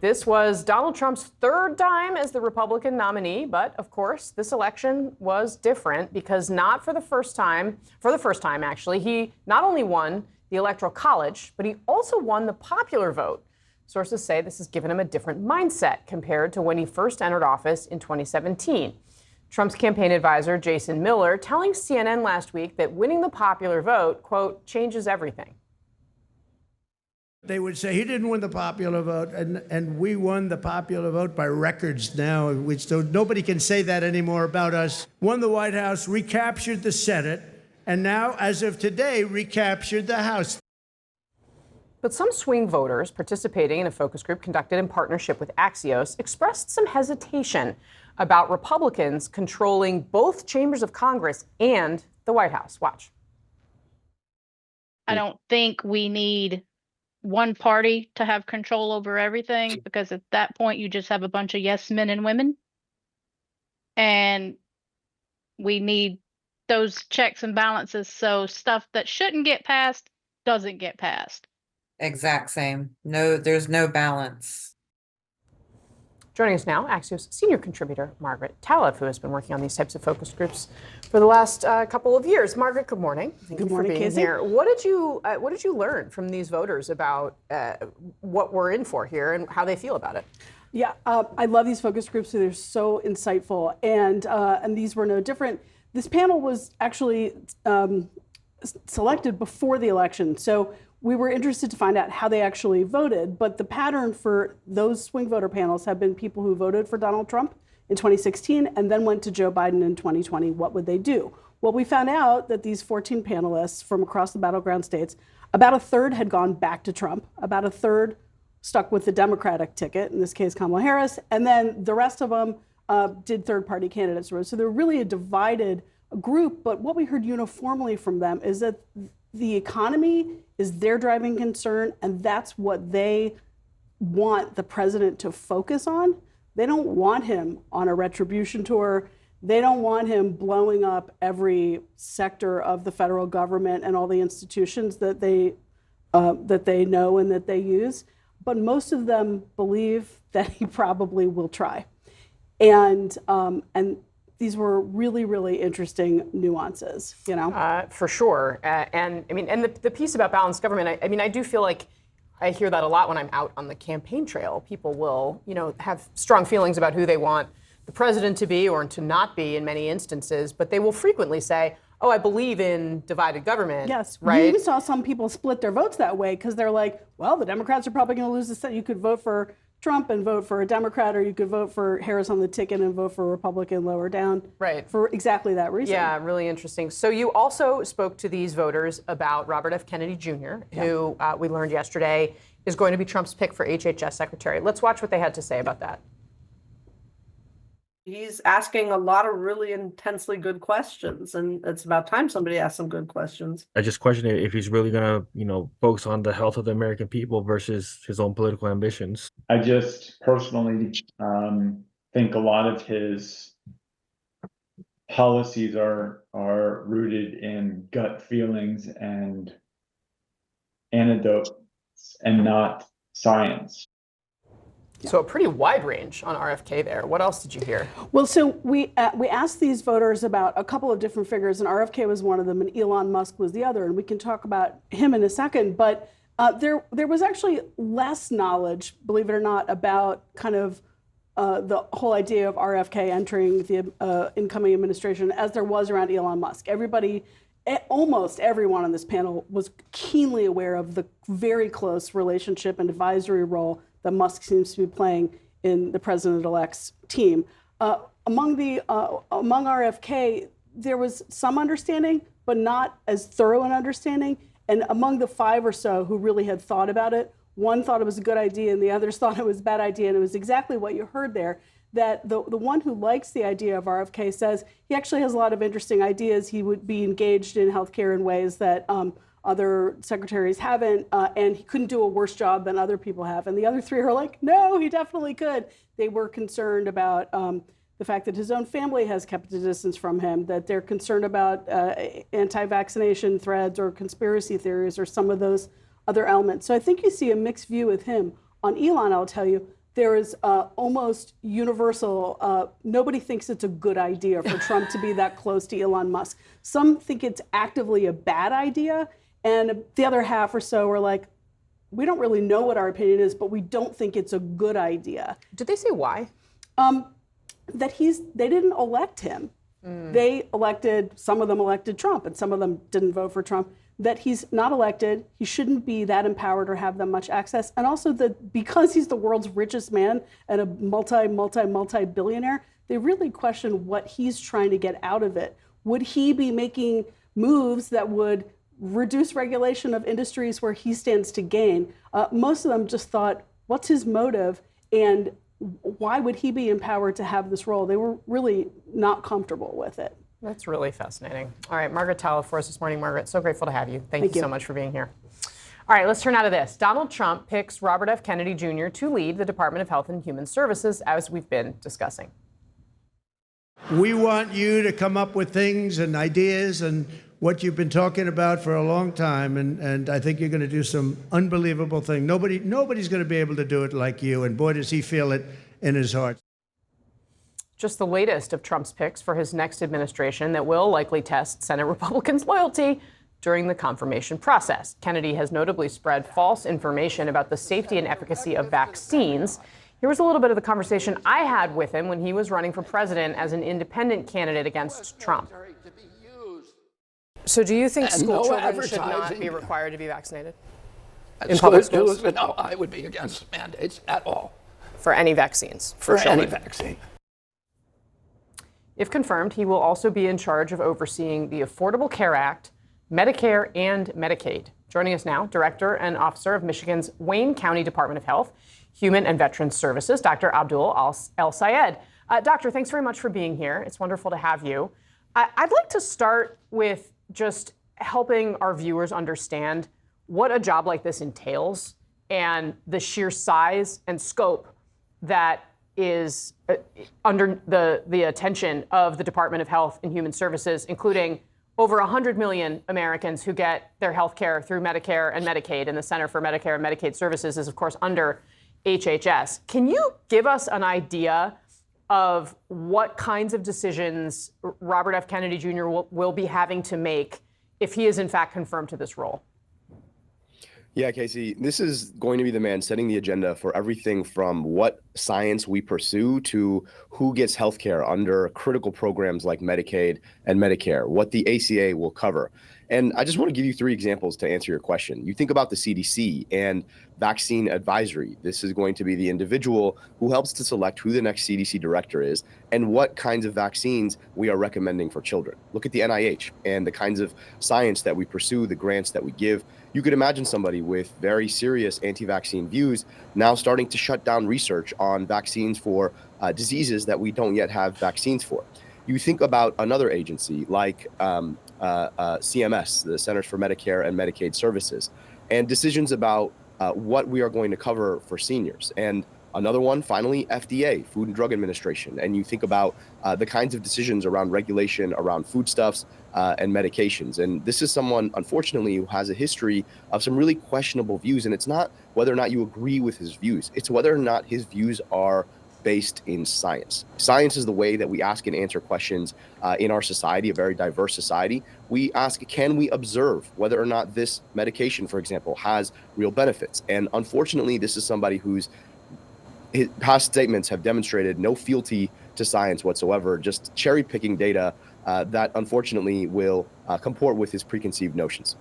This was Donald Trump's third time as the Republican nominee, but of course, this election was different because not for the first time, actually, he not only won the Electoral College, but he also won the popular vote. Sources say this has given him a different mindset compared to when he first entered office in 2017. Trump's campaign advisor, Jason Miller, telling CNN last week that winning the popular vote, quote, changes everything. They would say he didn't win the popular vote, and we won the popular vote by records now, which nobody can say that anymore about us. Won the White House, recaptured the Senate, and now, as of today, recaptured the House. But some swing voters participating in a focus group conducted in partnership with Axios expressed some hesitation about Republicans controlling both chambers of Congress and the White House. Watch. I don't think we need one party to have control over everything, because at that point you just have a bunch of yes men and women, and we need those checks and balances so stuff that shouldn't get passed doesn't get passed. Exact same. No, there's no balance. Joining us now, Axios senior contributor Margaret Talev, who has been working on these types of focus groups for the last couple of years. Margaret, good morning. Thank you for being Casey. here. What did you learn from these voters about what we're in for here and how they feel about it? Yeah, I love these focus groups. They're so insightful, and these were no different. This panel was actually selected before the election, so we were interested to find out how they actually voted. But the pattern for those swing voter panels have been people who voted for Donald Trump in 2016 and then went to Joe Biden in 2020. What would they do? Well, we found out that these 14 panelists from across the battleground states, about a third had gone back to Trump, about a third stuck with the Democratic ticket, in this case Kamala Harris, and then the rest of them did third-party candidates. So they're really a divided group, but what we heard uniformly from them is that the economy is their driving concern, and that's what they want the president to focus on. They don't want him on a retribution tour. They don't want him blowing up every sector of the federal government and all the institutions that they know and that they use. But most of them believe that he probably will try. And these were really, really interesting nuances, you know? For sure. And I mean, and the piece about balanced government, I mean, I do feel like I hear that a lot when I'm out on the campaign trail. People will, have strong feelings about who they want the president to be or to not be in many instances, but they will frequently say, oh, I believe in divided government. Yes, right? You even saw some people split their votes that way because they're like, well, the Democrats are probably going to lose the Senate. You could vote for Trump and vote for a Democrat, or you could vote for Harris on the ticket and vote for a Republican lower down. Right. For exactly that reason. Yeah, really interesting. So you also spoke to these voters about Robert F. Kennedy Jr., who we learned yesterday is going to be Trump's pick for HHS secretary. Let's watch what they had to say about that. He's asking a lot of really intensely good questions, and it's about time somebody asked some good questions. I just question if he's really going to, focus on the health of the American people versus his own political ambitions. I just personally think a lot of his policies are rooted in gut feelings and anecdotes and not science. So a pretty wide range on RFK there. What else did you hear? Well, so we asked these voters about a couple of different figures, and RFK was one of them, and Elon Musk was the other, and we can talk about him in a second. But there was actually less knowledge, believe it or not, about kind of the whole idea of RFK entering the incoming administration as there was around Elon Musk. Almost everyone on this panel was keenly aware of the very close relationship and advisory role that Musk seems to be playing in the president-elect's team. Among RFK, there was some understanding, but not as thorough an understanding. And among the five or so who really had thought about it, one thought it was a good idea and the others thought it was a bad idea. And it was exactly what you heard there, that the one who likes the idea of RFK says he actually has a lot of interesting ideas. He would be engaged in healthcare in ways that other secretaries haven't, and he couldn't do a worse job than other people have. And the other three are like, no, he definitely could. They were concerned about the fact that his own family has kept a distance from him, that they're concerned about anti-vaccination threads or conspiracy theories or some of those other elements. So I think you see a mixed view with him. On Elon, I'll tell you, there is almost universal, nobody thinks it's a good idea for Trump to be that close to Elon Musk. Some think it's actively a bad idea, and the other half or so are like, we don't really know what our opinion is, but we don't think it's a good idea. Did they say why? That they didn't elect him. They elected, some of them elected Trump, and some of them didn't vote for Trump. That he's not elected, he shouldn't be that empowered or have that much access. And also that because he's the world's richest man and a multi-billionaire, they really question what he's trying to get out of it. Would he be making moves that would reduce regulation of industries where he stands to gain? Most of them just thought, what's his motive? And why would he be empowered to have this role? They were really not comfortable with it. That's really fascinating. All right, Margaret Tallow for us this morning. Margaret, so grateful to have you. Thank you so much for being here. All right, let's turn out of this. Donald Trump picks Robert F. Kennedy Jr. to lead the Department of Health and Human Services, as we've been discussing. We want you to come up with things and ideas and what you've been talking about for a long time, and I think you're going to do some unbelievable thing. Nobody's going to be able to do it like you, and boy, does he feel it in his heart. Just the latest of Trump's picks for his next administration that will likely test Senate Republicans' loyalty during the confirmation process. Kennedy has notably spread false information about the safety and efficacy of vaccines. Here was a little bit of the conversation I had with him when he was running for president as an independent candidate against Trump. So do you think school children should not be required to be vaccinated in public schools? No, I would be against mandates at all. For any vaccines? For any vaccine. If confirmed, he will also be in charge of overseeing the Affordable Care Act, Medicare, and Medicaid. Joining us now, Director and Officer of Michigan's Wayne County Department of Health, Human and Veterans Services, Dr. Abdul El-Sayed. Doctor, thanks very much for being here. It's wonderful to have you. I'd like to start with just helping our viewers understand what a job like this entails and the sheer size and scope that is under the attention of the Department of Health and Human Services, including over 100 million Americans who get their health care through Medicare and Medicaid, and the Center for Medicare and Medicaid Services is, of course, under HHS. Can you give us an idea of what kinds of decisions Robert F. Kennedy Jr. will be having to make if he is, in fact, confirmed to this role? Yeah, Casey, this is going to be the man setting the agenda for everything from what science we pursue to who gets healthcare under critical programs like Medicaid and Medicare, what the ACA will cover. And I just want to give you 3 examples to answer your question. You think about the CDC and vaccine advisory. This is going to be the individual who helps to select who the next CDC director is and what kinds of vaccines we are recommending for children. Look at the NIH and the kinds of science that we pursue, the grants that we give. You could imagine somebody with very serious anti-vaccine views now starting to shut down research on vaccines for diseases that we don't yet have vaccines for. You think about another agency like CMS, the Centers for Medicare and Medicaid Services, and decisions about what we are going to cover for seniors. And another one, finally, FDA, Food and Drug Administration. And you think about the kinds of decisions around regulation, around foodstuffs and medications. And this is someone, unfortunately, who has a history of some really questionable views. And it's not whether or not you agree with his views. It's whether or not his views are based in science. Science is the way that we ask and answer questions in our society, a very diverse society. We ask, can we observe whether or not this medication, for example, has real benefits? And unfortunately, this is somebody whose past statements have demonstrated no fealty to science whatsoever, just cherry picking data that unfortunately will comport with his preconceived notions.